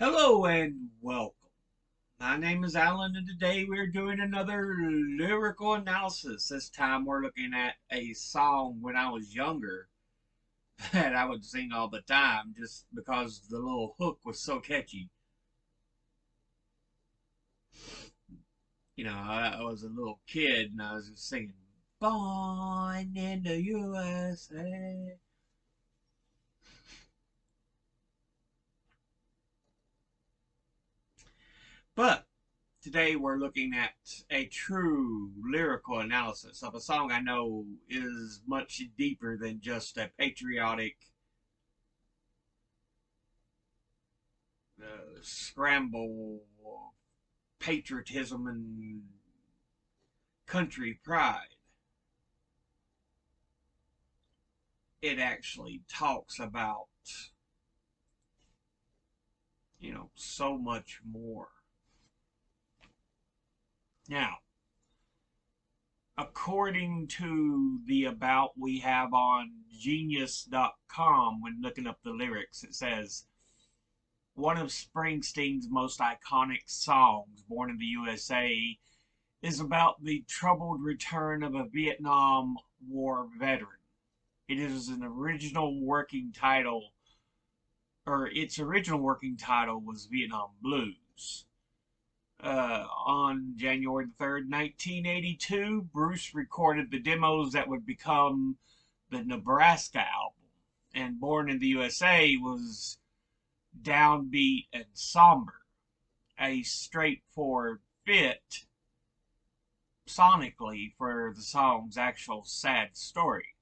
Hello and welcome. My name is Alan, and today we're doing another lyrical analysis. This time we're looking at a song when I was younger that I would sing all the time just because the little hook was so catchy. I was a little kid and I was just singing, Born in the USA. But today we're looking at a true lyrical analysis of a song I know is much deeper than just a patriotic scramble of patriotism and country pride. It actually talks about, so much more. Now, according to the about we have on genius.com when looking up the lyrics, it says one of Springsteen's most iconic songs, Born in the USA, is about the troubled return of a Vietnam War veteran. It is an original working title, or its original working title was Vietnam Blues. On January 3rd, 1982, Bruce recorded the demos that would become the Nebraska album, and Born in the USA was downbeat and somber, a straightforward fit sonically for the song's actual sad story.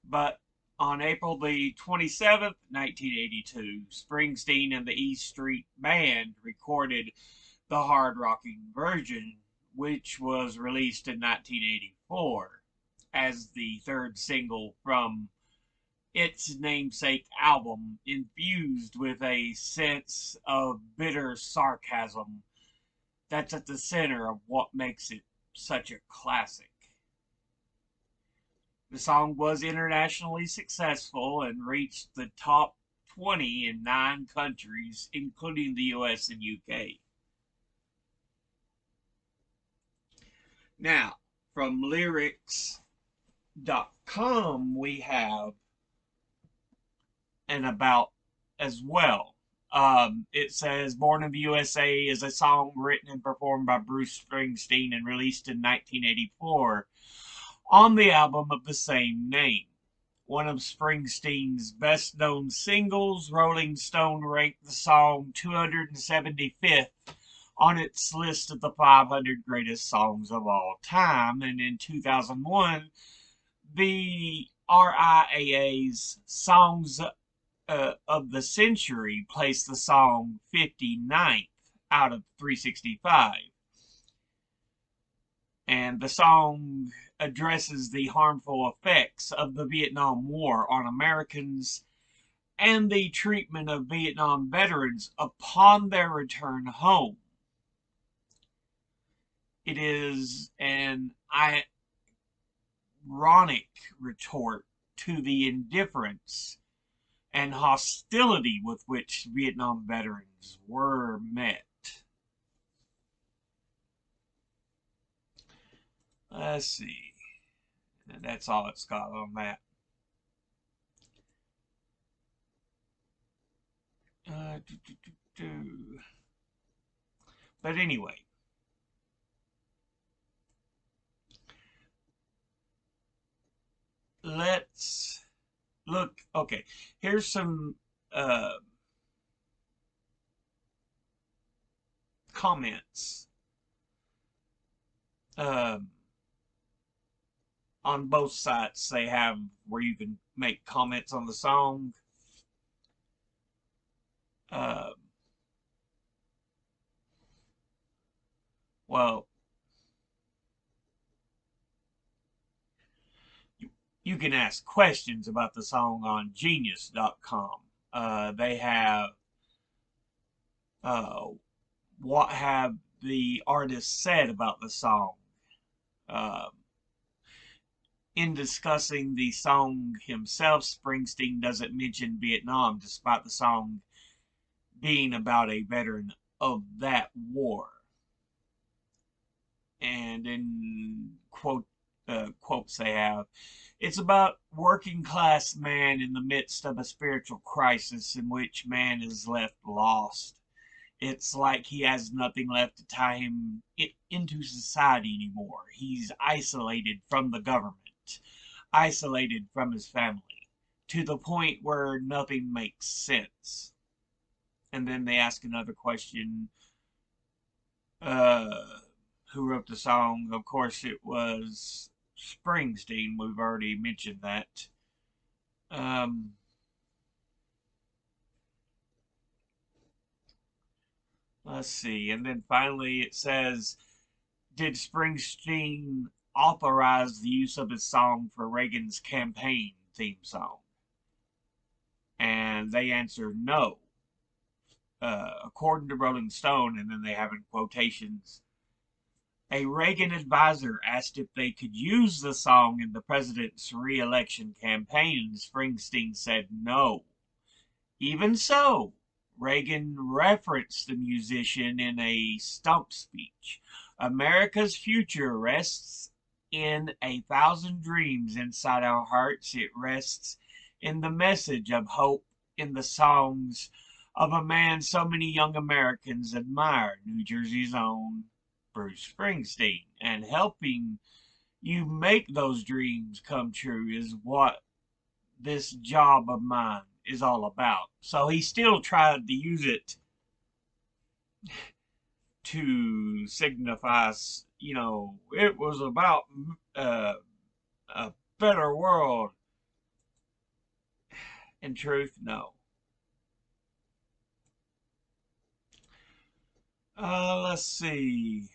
But on April the 27th, 1982, Springsteen and the E Street Band recorded the hard rocking version, which was released in 1984 as the third single from its namesake album, infused with a sense of bitter sarcasm that's at the center of what makes it such a classic. The song was internationally successful and reached the top 20 in 9 countries, including the US and UK. Now, from lyrics.com, we have an about as well. It says Born in the USA is a song written and performed by Bruce Springsteen and released in 1984 on the album of the same name. One of Springsteen's best known singles, Rolling Stone ranked the song 275th on its list of the 500 greatest songs of all time, and in 2001, the RIAA's Songs of the Century placed the song 59th out of 365. And the song addresses the harmful effects of the Vietnam War on Americans and the treatment of Vietnam veterans upon their return home. It is an ironic retort to the indifference and hostility with which Vietnam veterans were met. Let's see. And that's all it's got on that. Do, do, do. But anyway, let's look. Okay, here's some comments on both sites. They have where you can make comments on the song. Well, you can ask questions about the song on genius.com. They have what have the artist said about the song. In discussing the song himself, Springsteen doesn't mention Vietnam, despite the song being about a veteran of that war. And in quotes they have, it's about working class man in the midst of a spiritual crisis in which man is left lost. It's like he has nothing left to tie him into society anymore. He's isolated from the government, isolated from his family, to the point where nothing makes sense. And then they ask another question, uh, who wrote the song? Of course, it was Springsteen. We've already mentioned that. Um, let's see. And then finally it says, did Springsteen authorize the use of his song for Reagan's campaign theme song? And they answer no. According to Rolling Stone, and then they have in quotations, a Reagan advisor asked if they could use the song in the president's re-election campaign, and Springsteen said no. Even so, Reagan referenced the musician in a stump speech. America's future rests in 1,000 dreams inside our hearts. It rests in the message of hope in the songs of a man so many young Americans admire, New Jersey's own Bruce Springsteen. And helping you make those dreams come true is what this job of mine is all about. So he still tried to use it to signify, it was about a better world. In truth, no. Let's see.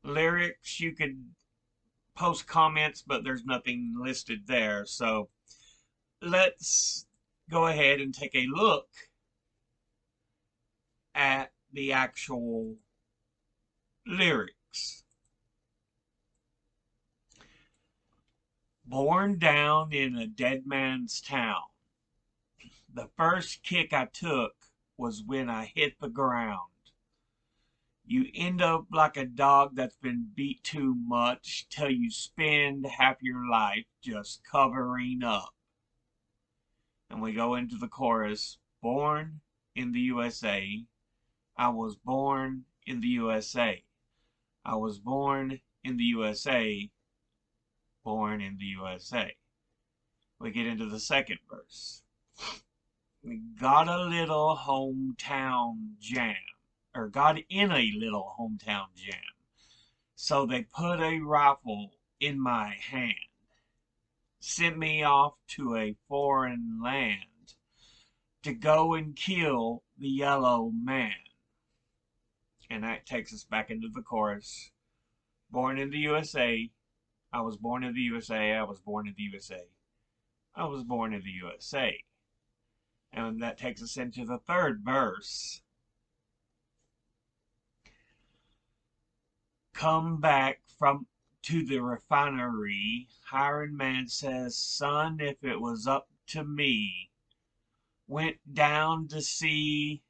Lyrics, you could post comments, but there's nothing listed there. So let's go ahead and take a look at the actual lyrics. Born down in a dead man's town. The first kick I took was when I hit the ground. You end up like a dog that's been beat too much till you spend half your life just covering up. And we go into the chorus. Born in the USA. I was born in the USA. I was born in the USA. Born in the USA. We get into the second verse. We got a little hometown jam. Or got in a little hometown jam. So they put a rifle in my hand. Sent me off to a foreign land to go and kill the yellow man. And that takes us back into the chorus. Born in the USA. I was born in the USA. I was born in the USA. I was born in the USA. And that takes us into the third verse. Come back to the refinery. Hiring man says, son, if it was up to me, went down to see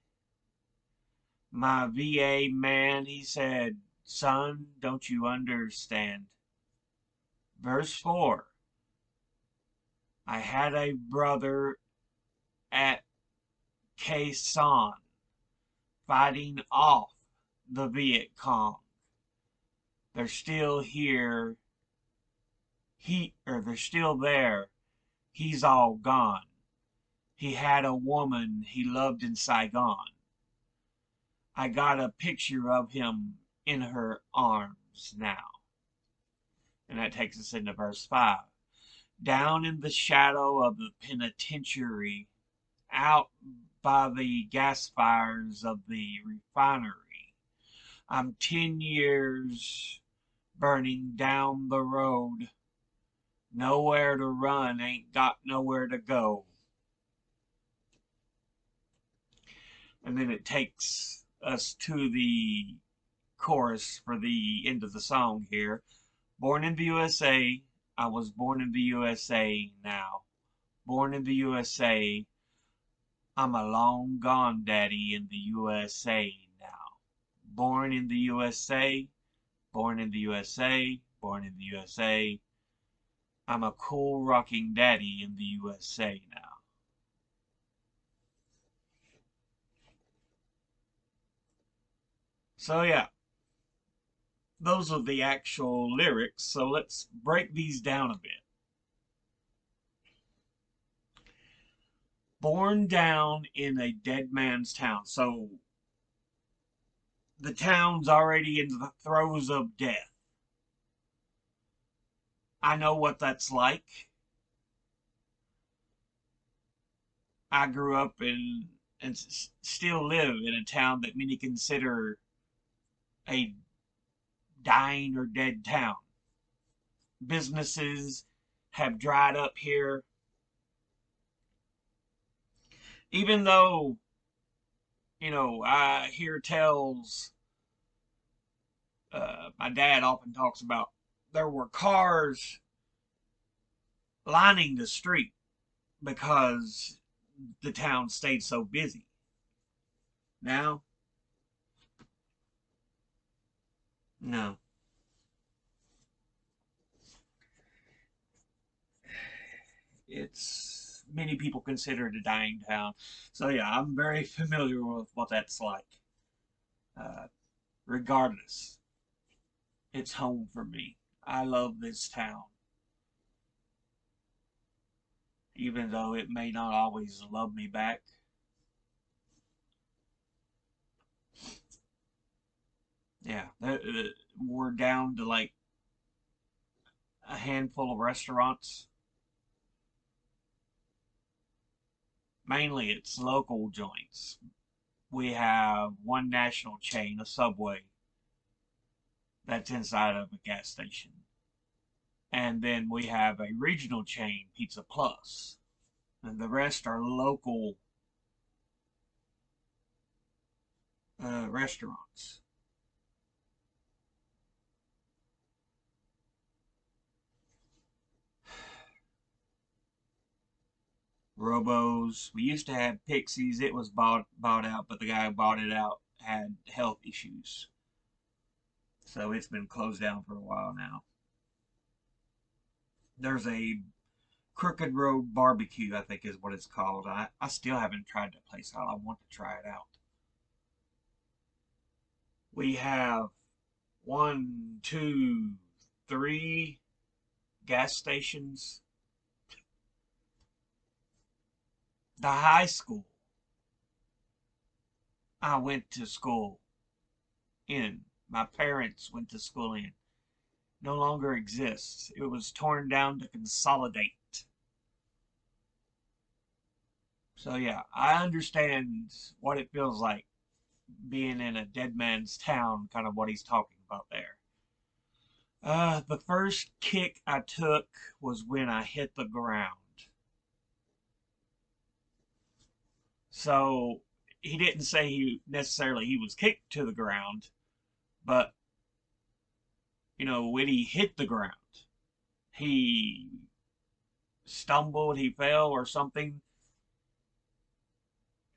my VA man. He said, son, don't you understand? Verse 4. I had a brother at Quai Son fighting off the Viet Cong. They're still here. They're still there. He's all gone. He had a woman he loved in Saigon. I got a picture of him in her arms now. And that takes us into verse 5. Down in the shadow of the penitentiary, out by the gas fires of the refinery, I'm 10 years burning down the road. Nowhere to run, ain't got nowhere to go. And then it takes us to the chorus for the end of the song here. Born in the USA, I was born in the USA now. Born in the USA. I'm a long gone daddy in the USA now. Born in the USA. Born in the USA. Born in the USA. I'm a cool rocking daddy in the USA now. So yeah, those are the actual lyrics. So let's break these down a bit. Born down in a dead man's town. So the town's already in the throes of death. I know what that's like. I grew up in and still live in a town that many consider a dying or dead town. Businesses have dried up here. Even though, I hear tells, my dad often talks about there were cars lining the street because the town stayed so busy. Now, no. It's many people consider it a dying town. So yeah, I'm very familiar with what that's like. Uh, Regardless, it's home for me. I love this town, even though it may not always love me back. Yeah, we're down to like a handful of restaurants. Mainly, it's local joints. We have one national chain, a Subway, that's inside of a gas station. And then we have a regional chain, Pizza Plus. And the rest are local restaurants. Robos. We used to have Pixies. It was bought out, but the guy who bought it out had health issues. So it's been closed down for a while now. There's a Crooked Road Barbecue, I think is what it's called. I still haven't tried that place out. I want to try it out. We have one, two, three gas stations. The high school I went to school in, my parents went to school in, no longer exists. It was torn down to consolidate. So yeah, I understand what it feels like being in a dead man's town, kind of what he's talking about there. The first kick I took was when I hit the ground. So he didn't say he was kicked to the ground, but when he hit the ground, he stumbled, he fell or something,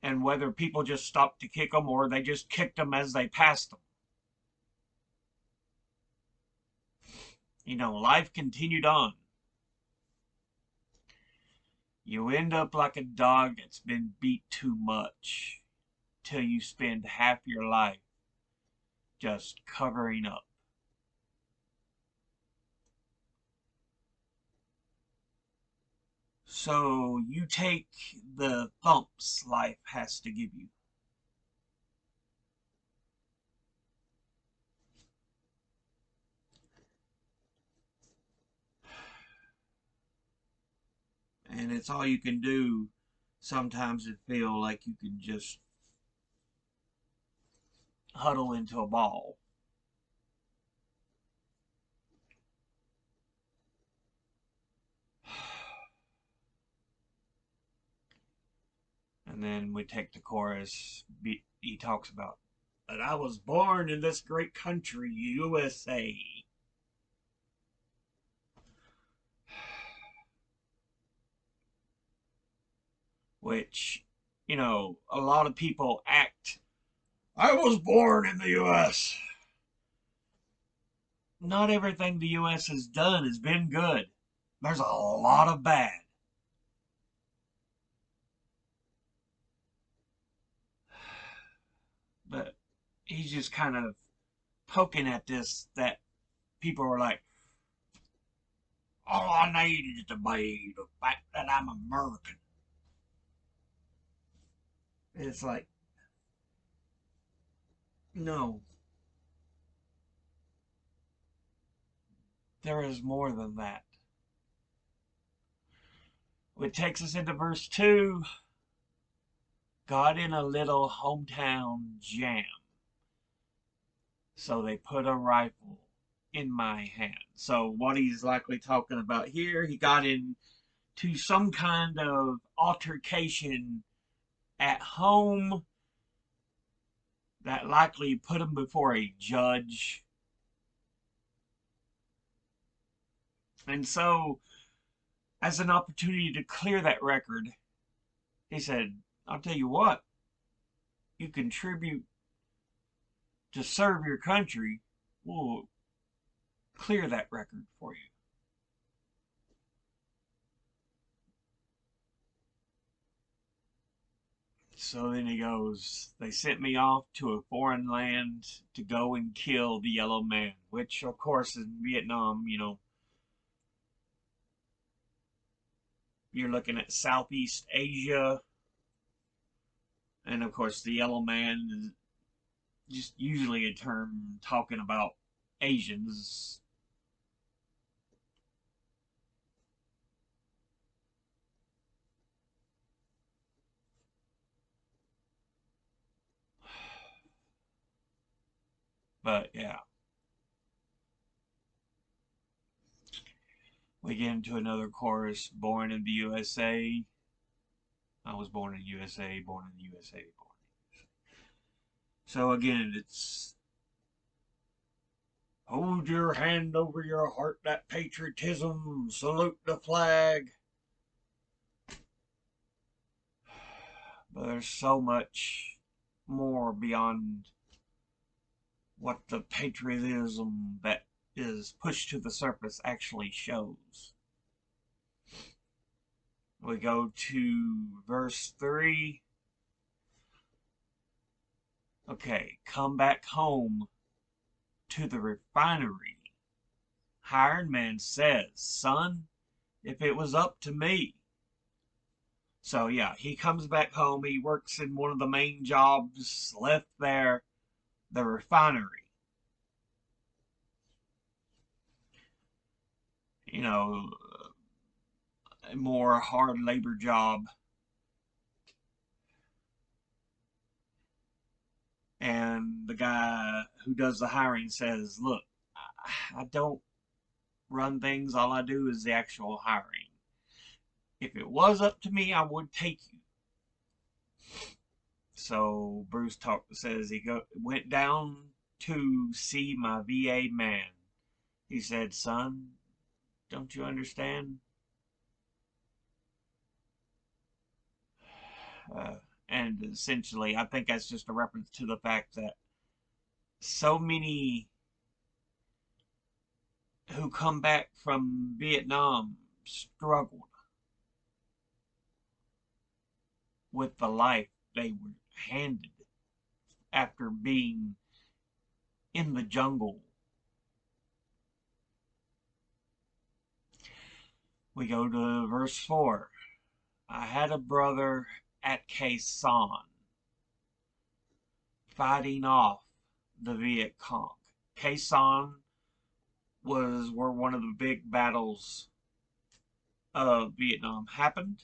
and whether people just stopped to kick him or they just kicked him as they passed him. Life continued on. You end up like a dog that's been beat too much till you spend half your life just covering up. So you take the thumps life has to give you. And it's all you can do. Sometimes it feel like you can just huddle into a ball. And then we take the chorus. He talks about that I was born in this great country, USA. which, a lot of people act, I was born in the U.S. Not everything the U.S. has done has been good. There's a lot of bad. But he's just kind of poking at this, that people are like, all I need is to be the fact that I'm American. It's like, no, there is more than that. Which takes us into verse 2. Got in a little hometown jam, so they put a rifle in my hand. So what he's likely talking about here, he got into some kind of altercation at home that likely put him before a judge. And so, as an opportunity to clear that record, he said, I'll tell you what, you contribute to serve your country, we'll clear that record for you. So then he goes, they sent me off to a foreign land to go and kill the yellow man, which of course in Vietnam, you're looking at Southeast Asia. And of course the yellow man is just usually a term talking about Asians. But yeah. We get into another chorus, born in the USA. I was born in the USA, born in the USA, born in the USA. So again, it's hold your hand over your heart, that patriotism, salute the flag. But there's so much more beyond what the patriotism that is pushed to the surface actually shows. We go to verse 3. Okay, come back home to the refinery. Hired man says, son, if it was up to me. So yeah, he comes back home. He works in one of the main jobs left there, the refinery. A more hard labor job. And the guy who does the hiring says, look, I don't run things. All I do is the actual hiring. If it was up to me, I would take you. So Bruce says he went down to see my VA man. He said, son, don't you understand? And essentially, I think that's just a reference to the fact that so many who come back from Vietnam struggled with the life they were handed after being in the jungle. We go to verse 4. I had a brother at Khe Sanh fighting off the Viet Cong. Khe Sanh was where one of the big battles of Vietnam happened.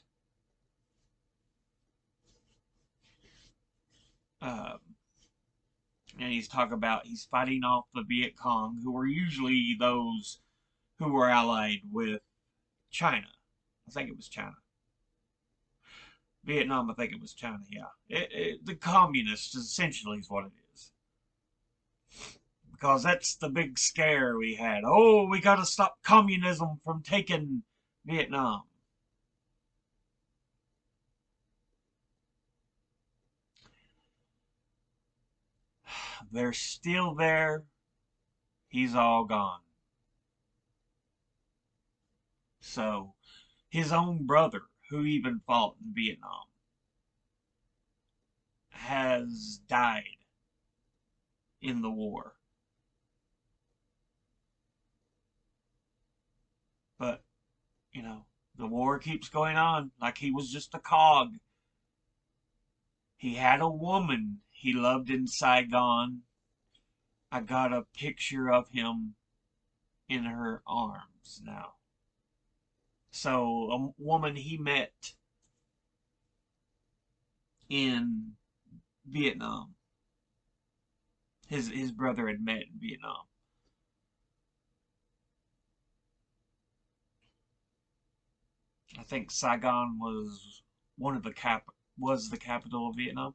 And he's talking about he's fighting off the Viet Cong, who were usually those who were allied with China. I think it was China. Vietnam, I think it was China, yeah. The communists, essentially, is what it is. Because that's the big scare we had. Oh, we got to stop communism from taking Vietnam. they're still there, he's all gone. So, his own brother, who even fought in Vietnam, has died in the war. But, you know, the war keeps going on like he was just a cog. He had a woman he loved in Saigon. I got a picture of him in her arms now. So, a woman he met in Vietnam. His brother had met in Vietnam. I think Saigon was one of the was the capital of Vietnam,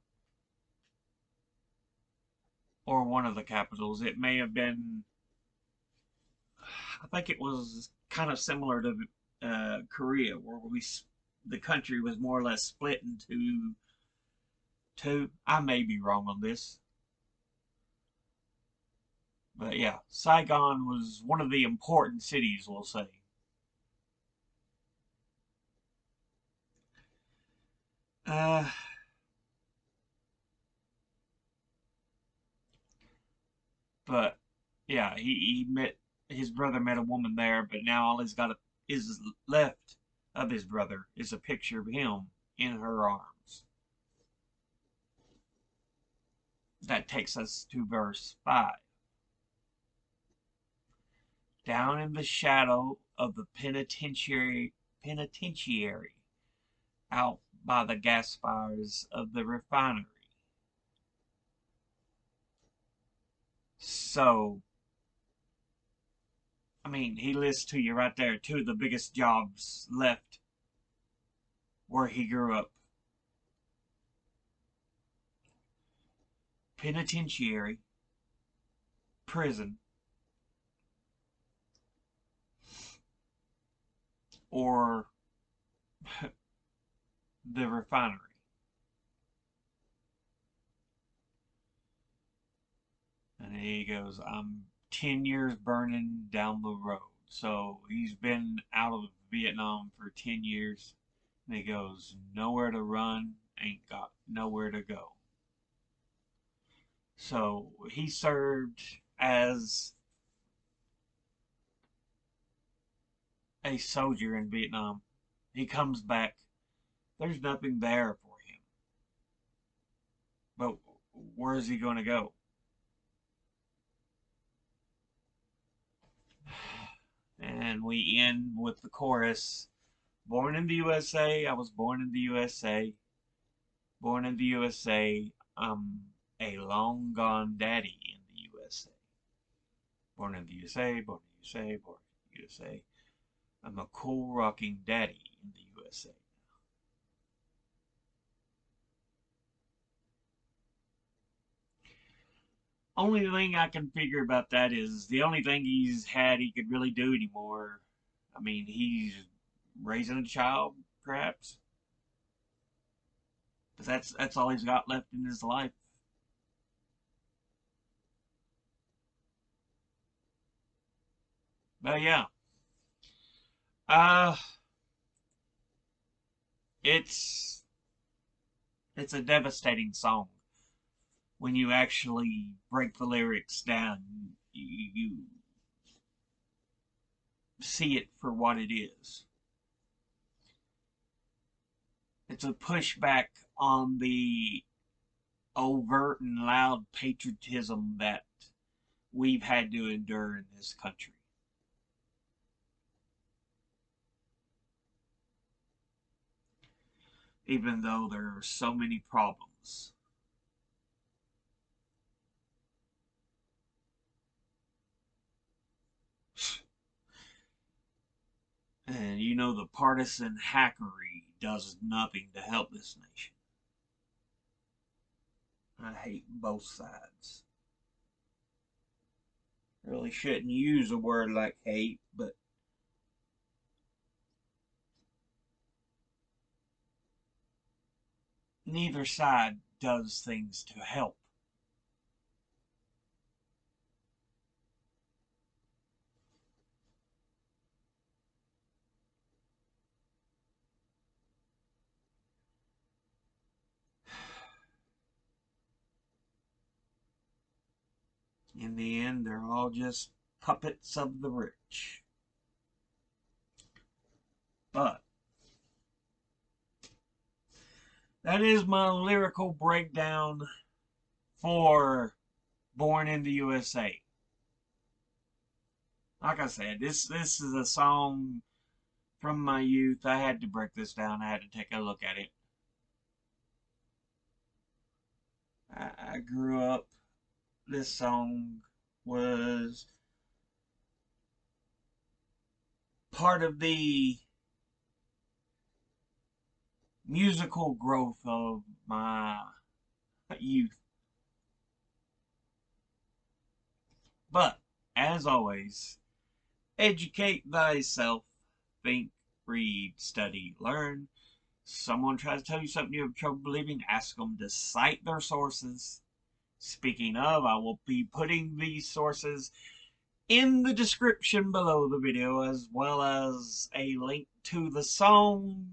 or one of the capitals. It may have been. I think it was kind of similar to Korea, where the country was more or less split into two. I may be wrong on this, but yeah, Saigon was one of the important cities, we'll say. Uh, but yeah, he met his brother met a woman there, but now all he's got is left of his brother is a picture of him in her arms. That takes us to verse 5. Down in the shadow of the penitentiary out by the gas fires of the refinery. So, I mean, he lists to you right there two of the biggest jobs left where he grew up. Penitentiary, prison, or the refinery. And he goes, I'm 10 years burning down the road. So he's been out of Vietnam for 10 years. And he goes, nowhere to run, ain't got nowhere to go. So he served as a soldier in Vietnam. He comes back. There's nothing there for him. But where is he going to go? And we end with the chorus. Born in the USA, I was born in the USA. Born in the USA, I'm a long gone daddy in the USA. Born in the USA, born in the USA, born in the USA. I'm a cool rocking daddy in the USA. Only thing I can figure about that is the only thing he's had he could really do anymore. I mean, he's raising a child, perhaps. But that's all he's got left in his life. But yeah, uh, it's it's a devastating song when you actually break the lyrics down. You see it for what it is. It's a pushback on the overt and loud patriotism that we've had to endure in this country. Even though there are so many problems. And you know, the partisan hackery does nothing to help this nation. I hate both sides. Really shouldn't use a word like hate, but neither side does things to help. In the end, they're all just puppets of the rich. But that is my lyrical breakdown for Born in the USA. Like I said, this is a song from my youth. I had to break this down. I had to take a look at it. I grew up. This song was part of the musical growth of my youth. But, as always, educate thyself, think, read, study, learn. Someone tries to tell you something you have trouble believing, ask them to cite their sources. Speaking of, I will be putting these sources in the description below the video, as well as a link to the song,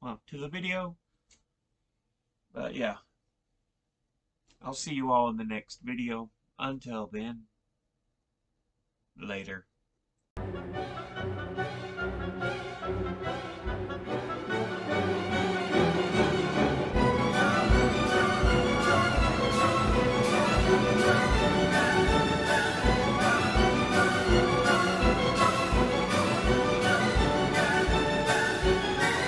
well, to the video. But yeah, I'll see you all in the next video. Until then, later.